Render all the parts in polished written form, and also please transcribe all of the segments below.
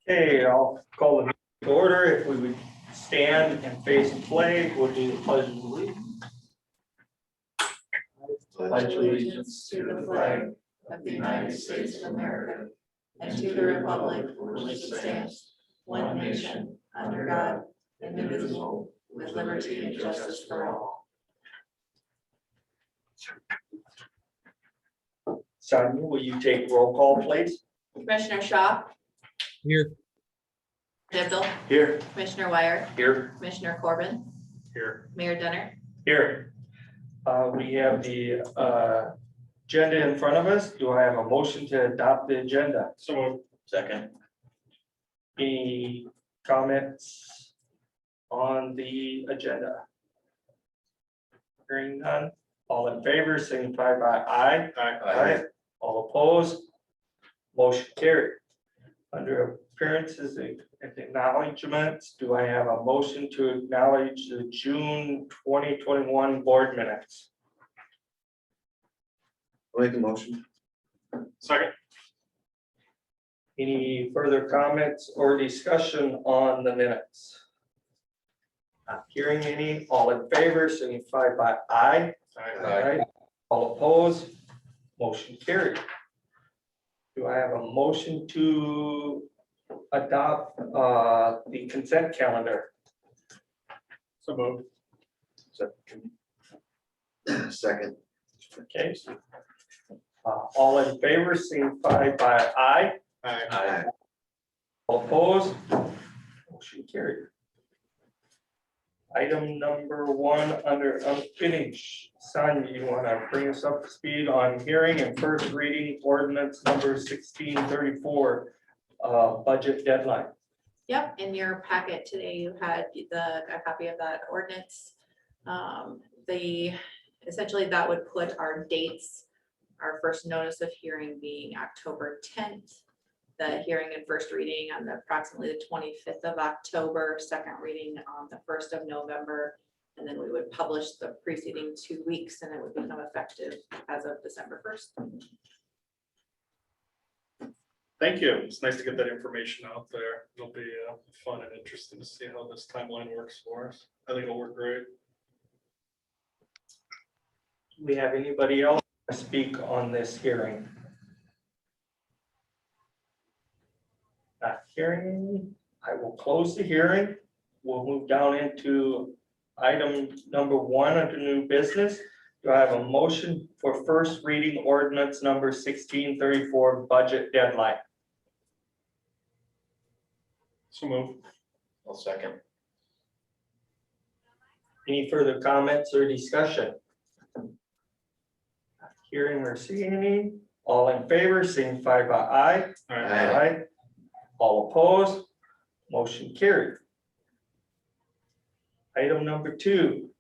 Okay, I'll call the meeting to order. If we would stand and face the flag, we'll do the pledge of allegiance. Pledge allegiance to the flag of the United States of America and to the republic for which it stands, one nation, under God, indivisible, with liberty and justice for all. Sonia, will you take roll call, please? Commissioner Shaw, Here. Dizdle, Here. Commissioner Wire, Here. Commissioner Corbin, Here. Mayor Denner. Here. We have the agenda in front of us. Do I have a motion to adopt the agenda? So Second. Any comments on the agenda? Hearing none. All in favor, signify by aye. Aye. All opposed? Motion carried. Under appearances and acknowledgements, do I have a motion to acknowledge the June 2021 board minutes? I'll make a motion. Second. Any further comments or discussion on the minutes? Not hearing any. All in favor, signify by aye. Aye. All opposed? Motion carried. Do I have a motion to adopt the consent calendar? So moved. Second. Okay. All in favor, signify by aye. Aye. All opposed? Motion carried. Item number 1 under unfinished. Sonia, you want to bring us up to speed on hearing and first reading ordinance number 1634, budget deadline. Yep, in your packet today, you had a copy of that ordinance. Essentially that would put our dates, our first notice of hearing being October 10th. The hearing and first reading on approximately the 25th of October, second reading on the 1st of November. And then we would publish the preceding 2 weeks and it would become effective as of December 1st. Thank you. It's nice to get that information out there. It'll be fun and interesting to see how this timeline works for us. I think it'll work great. Do we have anybody else to speak on this hearing? Not hearing, I will close the hearing. We'll move down into item number 1 under new business. Do I have a motion for first reading ordinance number 1634 budget deadline? So moved. I'll second. Any further comments or discussion? Not hearing or seeing any. All in favor, signify by aye. All right. Aye. All opposed, motion carried. Item number 2,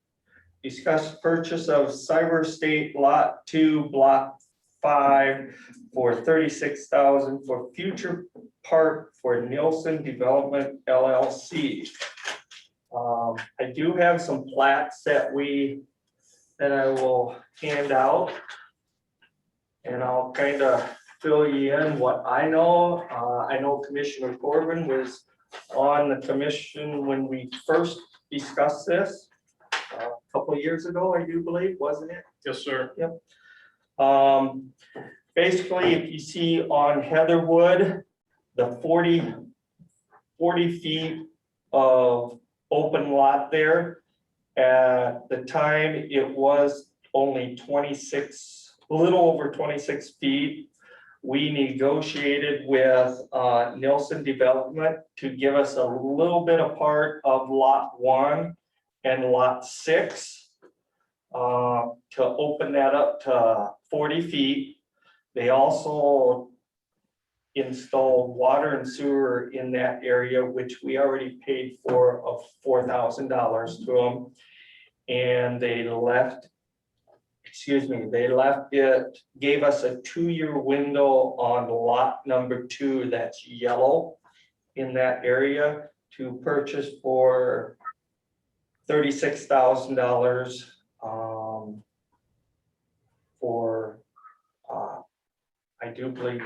discuss purchase of Cyber State Lot 2, Block 5 for $36,000 for future park for Nielsen Development LLC. I do have some plats that I will hand out. And I'll kind of fill you in what I know. I know Commissioner Corbin was on the commission when we first discussed this a couple of years ago, I do believe, wasn't it? Yes, sir. Basically, if you see on Heatherwood, the 40 feet of open lot there, at the time it was only 26, a little over 26 feet. We negotiated with Nielsen Development to give us a little bit of part of lot 1 and lot 6 to open that up to 40 feet. They also installed water and sewer in that area, which we already paid for of $4,000 to them. And they left it, gave us a 2-year window on lot number 2, that's yellow in that area, to purchase for $36,000 for I do believe,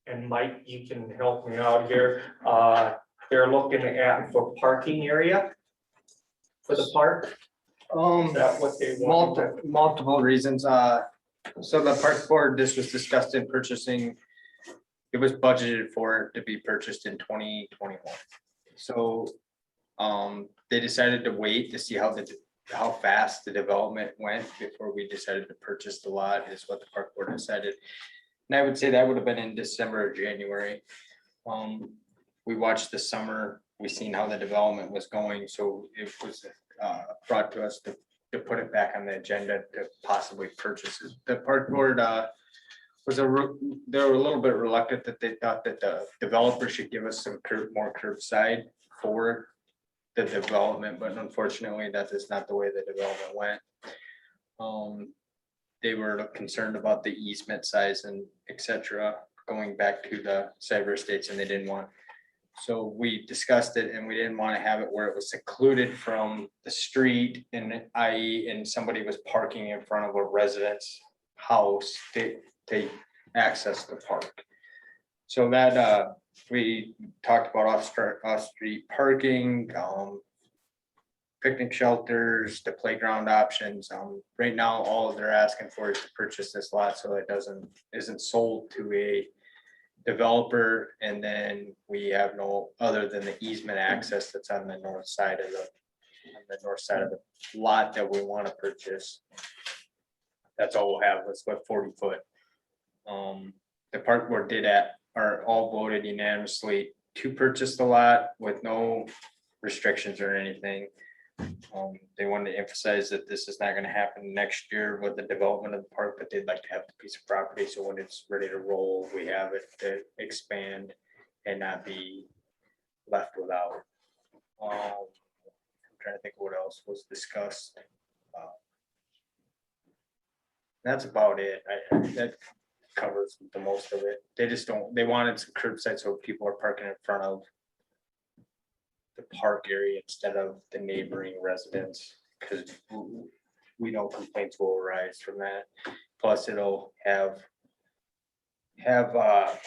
and Mike, you can help me out here, they're looking at for parking area for the park, is that what they want? Multiple reasons, so the park board, this was discussed in purchasing. It was budgeted for it to be purchased in 2021. So, they decided to wait to see how fast the development went before we decided to purchase the lot, is what the park board decided. And I would say that would have been in December or January. We watched the summer, we seen how the development was going, so it was brought to us to put it back on the agenda to possibly purchase it. The park board they were a little bit reluctant, that they thought that the developer should give us some more curbside for the development, but unfortunately, that is not the way the development went. They were concerned about the easement size and etc. going back to the cyber estates, and they didn't want. So we discussed it, and we didn't want to have it where it was secluded from the street, and i.e. and somebody was parking in front of a resident's house to access the park. So that we talked about off-street parking, picnic shelters, the playground options. Right now, all they're asking for is to purchase this lot, so it isn't sold to a developer. And then we have no other than the easement access that's on the north side of the lot that we want to purchase. That's all we'll have. Let's put 40 foot. The park board are all voted unanimously to purchase the lot with no restrictions or anything. They wanted to emphasize that this is not gonna happen next year with the development of the park, but they'd like to have the piece of property, so when it's ready to roll, we have it to expand and not be left without. I'm trying to think of what else was discussed. That's about it. That covers the most of it. They wanted some curbside, so people are parking in front of the park area instead of the neighboring residents, because we know complaints will arise from that. Plus, it'll have a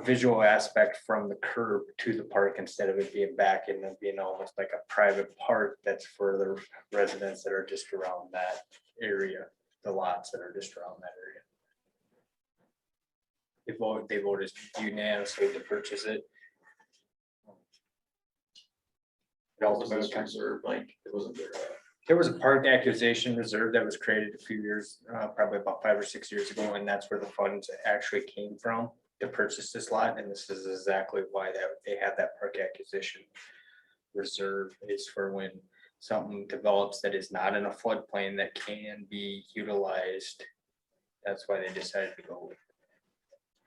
visual aspect from the curb to the park instead of it being back and then being almost like a private park that's for the residents that are just around that area, the lots that are just around that area. They voted unanimously to purchase it. Reserved, like, it wasn't there. There was a park acquisition reserve that was created a few years, probably about 5 or 6 years ago, and that's where the funds actually came from to purchase this lot. And this is exactly why they have that park acquisition reserve, is for when something develops that is not in a floodplain that can be utilized. That's why they decided to go with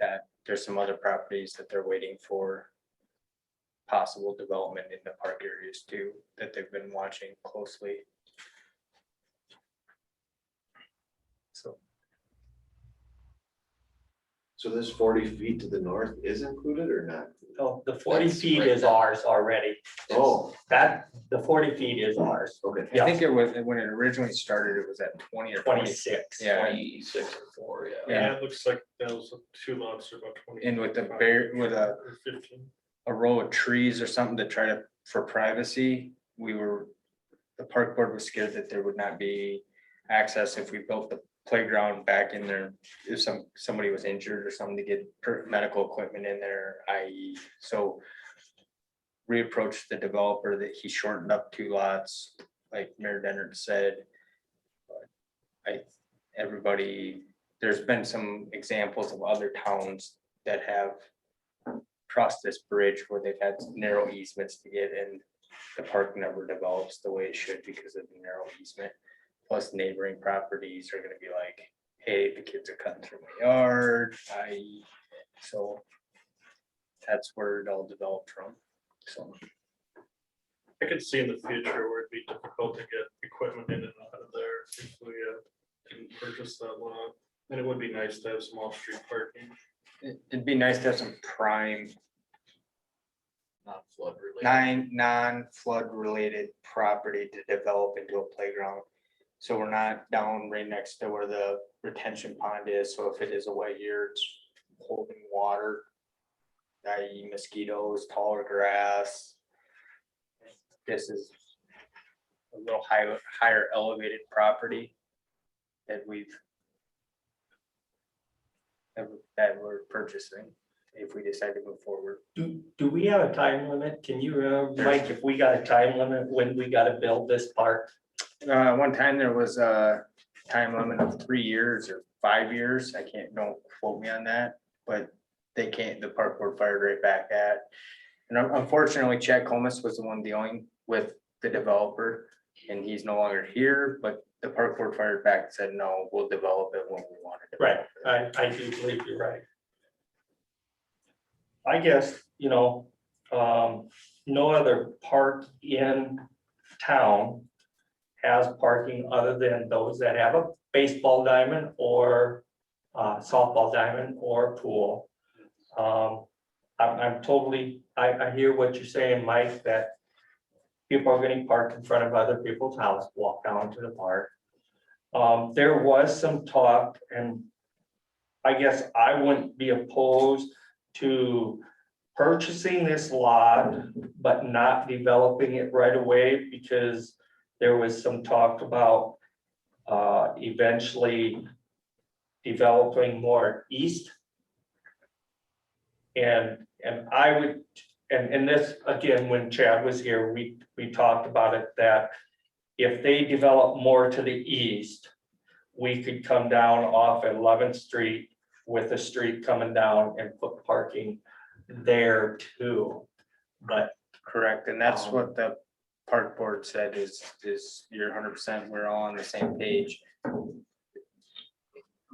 that. There's some other properties that they're waiting for possible development in the park areas too, that they've been watching closely. So this 40 feet to the north is included or not? No, the 40 That's feet right is now. ours already. Oh, The 40 feet is ours, okay. I think it was, when it originally started, it was at 20 or 20. 26. Yeah. 26 or 4, yeah. Yeah. It looks like those 2 lots are about 20. And with a 15. a row of trees or something to try to, for privacy, the park board was scared that there would not be access if we built the playground back in there, if somebody was injured or something, to get medical equipment in there, i.e. So we approached the developer that he shortened up 2 lots, like Mayor Dennard said. But there's been some examples of other towns that have crossed this bridge where they've had narrow easements to get in. The park never develops the way it should because of the narrow easement. Plus neighboring properties are gonna be like, hey, the kids are cutting through my yard, so that's where it all developed from, so. I could see in the future where it'd be difficult to get equipment in and out of there if we didn't purchase that lot. And it would be nice to have some off-street parking. It'd be nice to have some prime, Not flood related. non-flood related property to develop into a playground. So we're not down right next to where the retention pond is, so if it is a wet year, holding water, i.e. mosquitoes, taller grass. This is a little higher elevated property that that we're purchasing if we decide to move forward. Do we have a time limit? Can you remember, Mike, if we got a time limit when we gotta build this park? One time there was a time limit of 3 years or 5 years. Don't quote me on that, but the park board fired right back at. And unfortunately, Chad Comus was the one dealing with the developer and he's no longer here, but the park board fired back and said, no, we'll develop it when we want to. Right, I do believe you're right. I guess, no other park in town has parking other than those that have a baseball diamond or softball diamond or pool. I'm totally, I hear what you're saying, Mike, that people are gonna park in front of other people's house, walk down to the park. There was some talk, and I guess I wouldn't be opposed to purchasing this lot, but not developing it right away, because there was some talk about eventually developing more east. And I would, and this, again, when Chad was here, we talked about it, that if they develop more to the east, we could come down off 11th Street with a street coming down and put parking there too. But Correct, and that's what the park board said is you're 100%, we're all on the same page.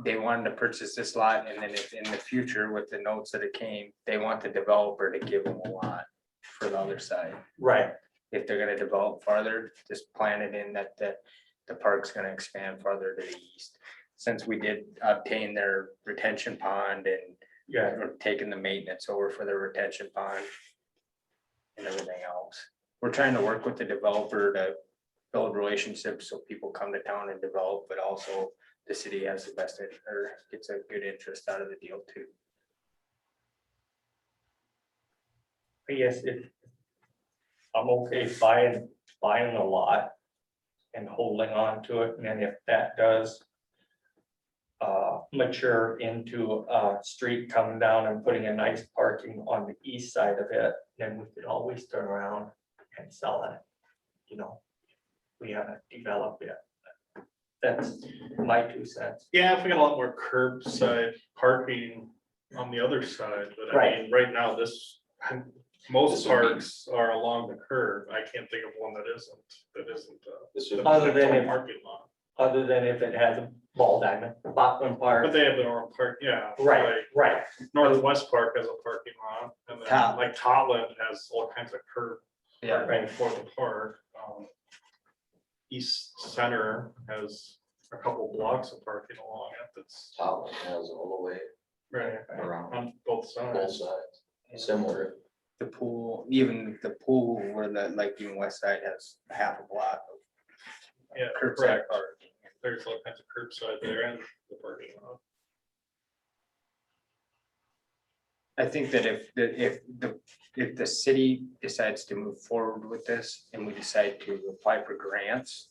They wanted to purchase this lot, and then if in the future, with the notes that it came, they want the developer to give them a lot for the other side. right, If they're gonna develop farther, just plan it in that the park's gonna expand farther to the east. Since we did obtain their retention pond and yeah, we're taking the maintenance over for their retention pond and everything else. We're trying to work with the developer to build relationships so people come to town and develop, but also the city has the best, or gets a good interest out of the deal too. I guess if I'm okay buying a lot and holding on to it, and then if that does mature into a street coming down and putting a nice parking on the east side of it, then we could always turn around and sell it. We haven't developed yet. That's my 2 cents. Yeah, if we got a lot more curbside parking on the other side, but I Right. mean, right now, most parks are along the curb. I can't think of one that isn't. This the would- Other than if- Parking lot, Other than if it has a ball diamond, Bachman but Park. they have their own park, yeah. Right, like right, Northwest Park has a parking lot, and then Tot- like Totland has all kinds of curb Yeah, parking for the park. East Center has a couple blocks of parking along it that's Top has all the way right around on both both sides. sides, similar. the pool, even the pool where even West Side has half a block of Yeah, curbside correct. parking. There's all kinds of curbside there and the parking lot. I think that if the city decides to move forward with this and we decide to apply for grants,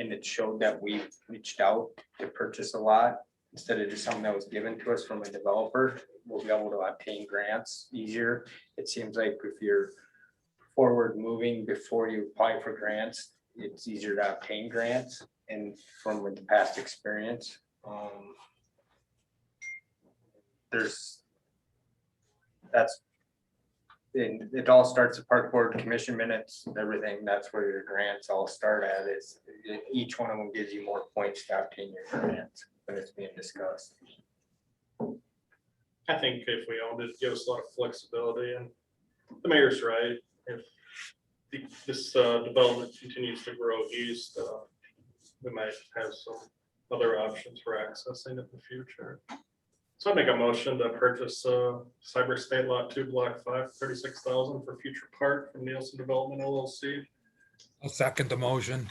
and it showed that we reached out to purchase a lot, instead of just something that was given to us from a developer, we'll be able to obtain grants easier. It seems like if you're forward moving before you apply for grants, it's easier to obtain grants, and from the past experience, and it all starts at park board commission minutes, everything, that's where your grants all start at, is each one of them gives you more points to obtain your grants when it's being discussed. I think if we owned it, give us a lot of flexibility, and the mayor's right. If this development continues to grow east, we might have some other options for accessing in the future. So I make a motion to purchase Cyber State Lot 2, Block 5, 36,000 for future park from Nielsen Development LLC. I'll second the motion.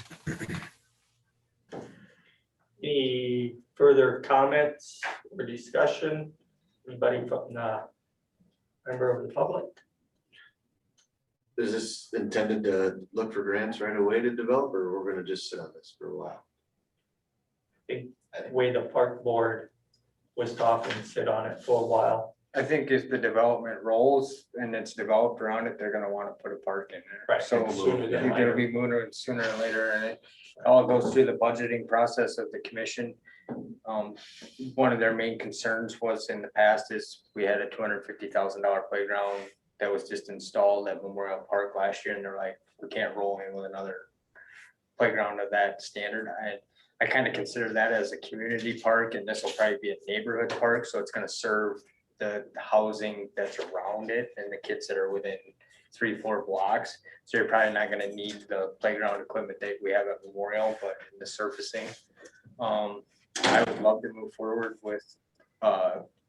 Any further comments or discussion? Anybody from the member of the public? Is this intended to look for grants right away to develop, or we're gonna just sit on this for a while? Way the park board was talking, sit on it for a while. I think if the development rolls and it's developed around it, they're gonna wanna put a park in there. Right, So sooner than it's gonna be moving sooner or later, and it all goes through the budgeting process of the commission. One of their main concerns was in the past is we had a $250,000 playground that was just installed at Memorial Park last year, and they're like, we can't roll in with another playground of that standard. I kind of consider that as a community park, and this will probably be a neighborhood park, so it's gonna serve the housing that's around it and the kids that are within 3-4 blocks. So you're probably not gonna need the playground equipment that we have at Memorial, but in the surfacing. I would love to move forward with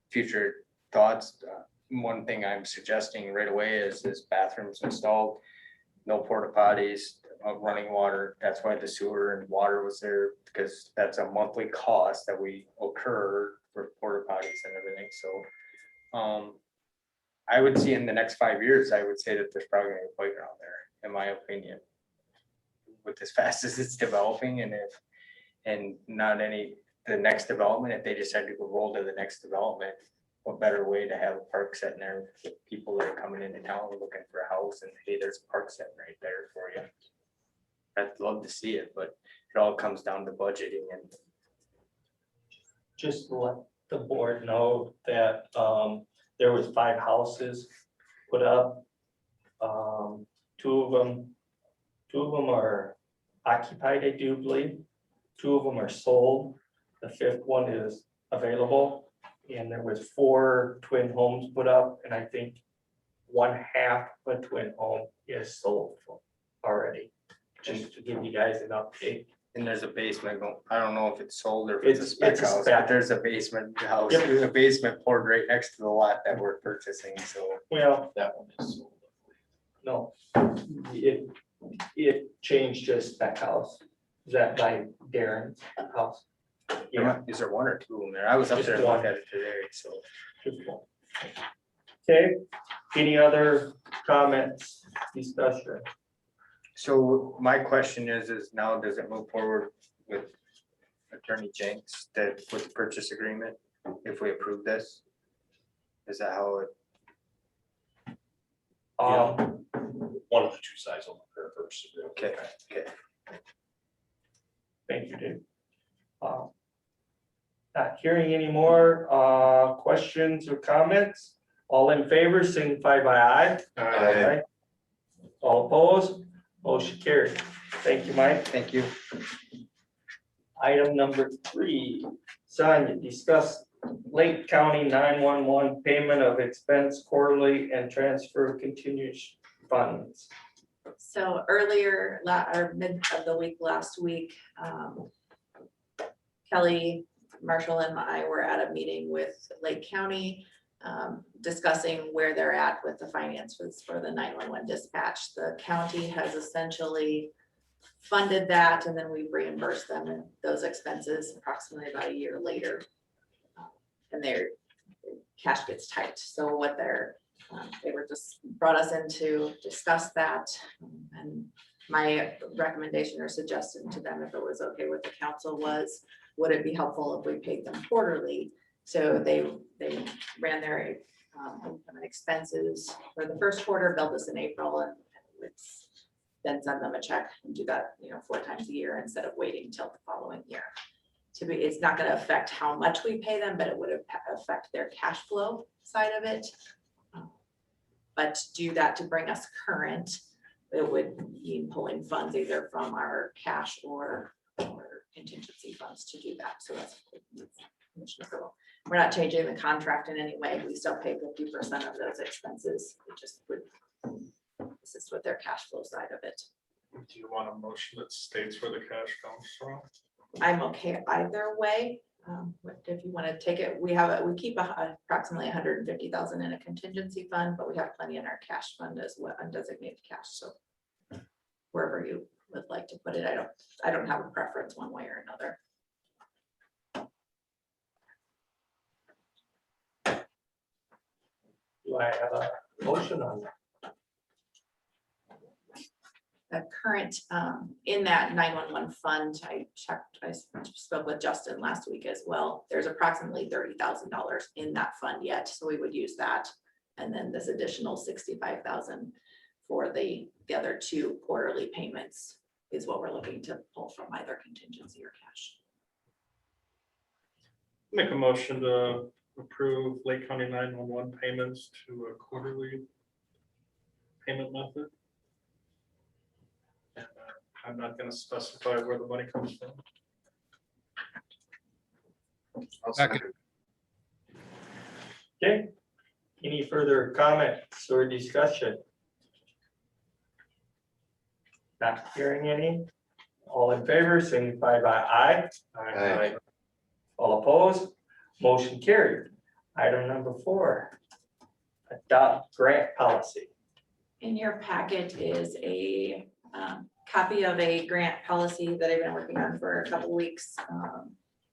future thoughts. One thing I'm suggesting right away is bathrooms installed, no porta potties, running water. That's why the sewer and water was there, because that's a monthly cost that we occur for porta potties and everything, so. I would see in the next 5 years, I would say that there's probably gonna be a playground there, in my opinion. With as fast as it's developing, and not any, the next development, if they decide to go roll to the next development, what better way to have a park sitting there with people that are coming into town looking for a house, and hey, there's a park sitting right there for you. I'd love to see it, but it all comes down to budgeting and. Just to let the board know that there was 5 houses put up. Two of them are occupied, I do believe. 2 of them are sold. The 5th one is available. And there was 4 twin homes put up, and I think 1/2 of a twin home is sold already. Just to give you guys an update. And there's a basement, I don't know if it's sold or if it's a spec It's a house, spec. but there's a basement house, Yep. there's a basement poured right next to the lot that we're purchasing, so. Well, That one is sold. no, it changed to spec house. Is that by Darren's house? Yeah. Is there 1 or 2 of them there? I was up there and Just looked one. at it today, so. Just one. Okay, any other comments, discussion? So my question is now does it move forward with Attorney Jenks that with the purchase agreement, if we approve this? Is that how it, One of the 2 sides will occur first. okay, Thank you, Dave. Not hearing any more questions or comments. All in favor, signify by aye. Aye. All opposed, motion carried. Thank you, Mike. thank you. Item number 3, Sonia, discuss Lake County 911 payment of expense quarterly and transfer continuous funds. So earlier, or mid of the week, last week, Kelly, Marshall and I were at a meeting with Lake County, discussing where they're at with the finances for the 911 dispatch. The county has essentially funded that, and then we reimbursed them and those expenses approximately about a year later. And their cash gets tight. So what they were just brought us in to discuss that. And my recommendation or suggestion to them, if it was okay with the council, was, would it be helpful if we paid them quarterly? So they ran their income and expenses for the first quarter, billed us in April, and it's then send them a check and do that, 4 times a year instead of waiting till the following year. It's not going to affect how much we pay them, but it would affect their cash flow side of it. But to do that to bring us current, it would mean pulling funds either from our cash or contingency funds to do that. So that's Commissioner Civil. We're not changing the contract in any way. We still pay 50% of those expenses. It just would assist with their cash flow side of it. Do you want a motion that states where the cash comes from? I'm okay either way. If you want to take it, we keep approximately 150,000 in a contingency fund, but we have plenty in our cash fund as well, undesignated cash. So wherever you would like to put it, I don't have a preference one way or another. Do I have a motion on that? The current, in that 911 fund, I checked, I spoke with Justin last week as well. There's approximately $30,000 in that fund yet, so we would use that. And then this additional 65,000 for the other 2 quarterly payments is what we're looking to pull from either contingency or cash. Make a motion to approve Lake County 911 payments to a quarterly payment method. And, I'm not gonna specify where the money comes from. I'll Second. Okay, any further comments or discussion? Not hearing any. All in favor, signify by aye. Aye. All opposed, motion carried. Item number 4, adopt grant policy. In your packet is a copy of a grant policy that I've been working on for a couple weeks.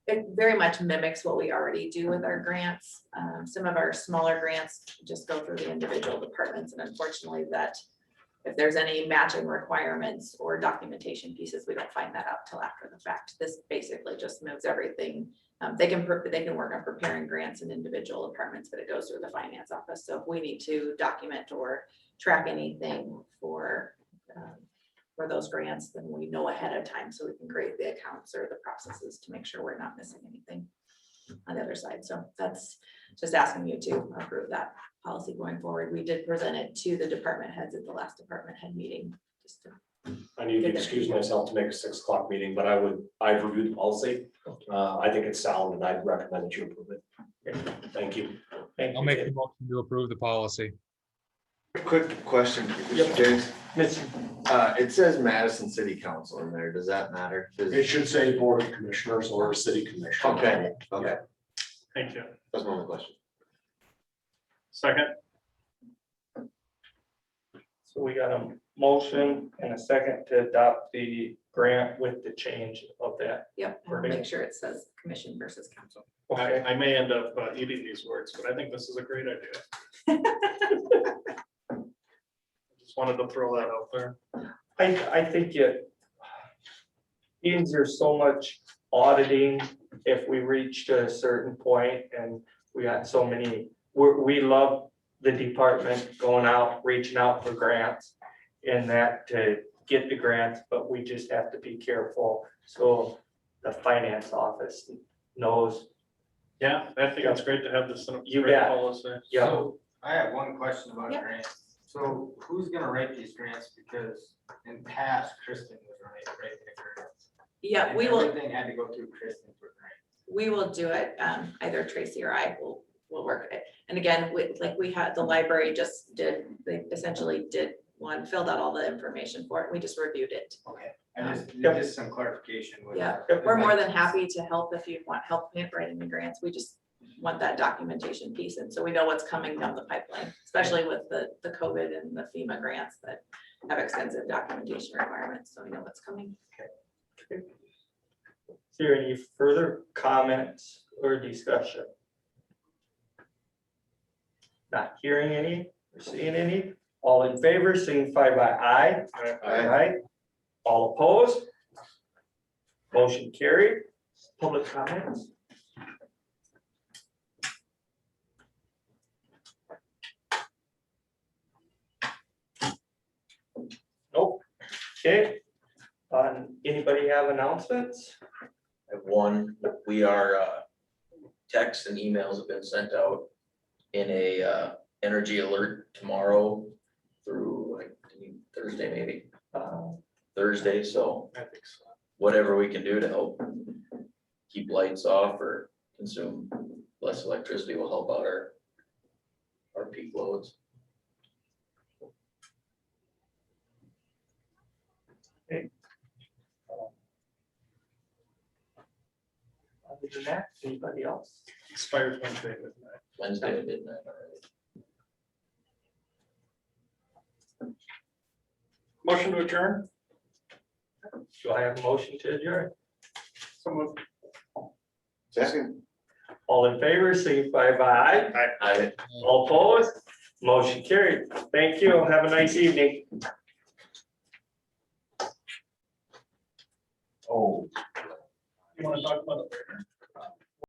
It very much mimics what we already do with our grants. Some of our smaller grants just go through the individual departments, and unfortunately that if there's any matching requirements or documentation pieces, we don't find that out till after the fact. This basically just moves everything. They can work on preparing grants in individual departments, but it goes through the finance office. So if we need to document or track anything for those grants, then we know ahead of time so we can create the accounts or the processes to make sure we're not missing anything on the other side. So that's just asking you to approve that policy going forward. We did present it to the department heads at the last department head meeting. Just to, I need to excuse myself to make a 6 o'clock meeting, but I've reviewed the policy. I think it's sound and I'd recommend that you approve it. Thank you. Thank I'll you, make the Dave. motion to approve the policy. Quick question, Yep. Mr. James. Mr. It says Madison City Council in there. Does that matter? It should say Board of Commissioners or City Commissioner. Okay, okay. Thank you. That's my only question. Second, So we got a motion and a second to adopt the grant with the change of that. yep, and make sure it says commission versus council. Okay, I may end up eating these words, but I think this is a great idea. Just wanted to throw that out there. I think it means there's so much auditing if we reach to a certain point and we got so many, we love the department going out, reaching out for grants and that to get the grants, but we just have to be careful. So the finance office knows, Yeah, I think it's great to have this in a You great bet. policy. yeah, So I have one question about Yep. grants. So who's gonna write these grants? Because in past, Kristen was writing the grants. Yeah, And we will, everything had to go through Kristen for grants. we will do it, either Tracy or I will work it. And again, we had, the library just did, they essentially did one, filled out all the information for it. We just reviewed it. Okay. I Yep. just some clarification with. Yeah, we're more than happy to help if you want help in writing the grants. We just want that documentation piece. And so we know what's coming down the pipeline, especially with the COVID and the FEMA grants that have extensive documentation requirements. So we know what's coming. Is there any further comments or discussion? Not hearing any or seeing any? All in favor, signify by aye. Aye. All opposed? Motion carried. Public comments? Nope. Okay. Anybody have announcements? I have one, we are, texts and emails have been sent out in a, energy alert tomorrow through like Thursday, maybe, Thursday, so I think so. whatever we can do to help keep lights off or consume less electricity will help out our peak loads. Other than that, anybody else? Expires Wednesday midnight. Wednesday at midnight already. Motion to adjourn? Do I have a motion to adjourn? Someone. Second. All in favor, signify by aye. I All opposed? Motion carried. Thank you. Have a nice evening. Oh. You wanna talk about it later?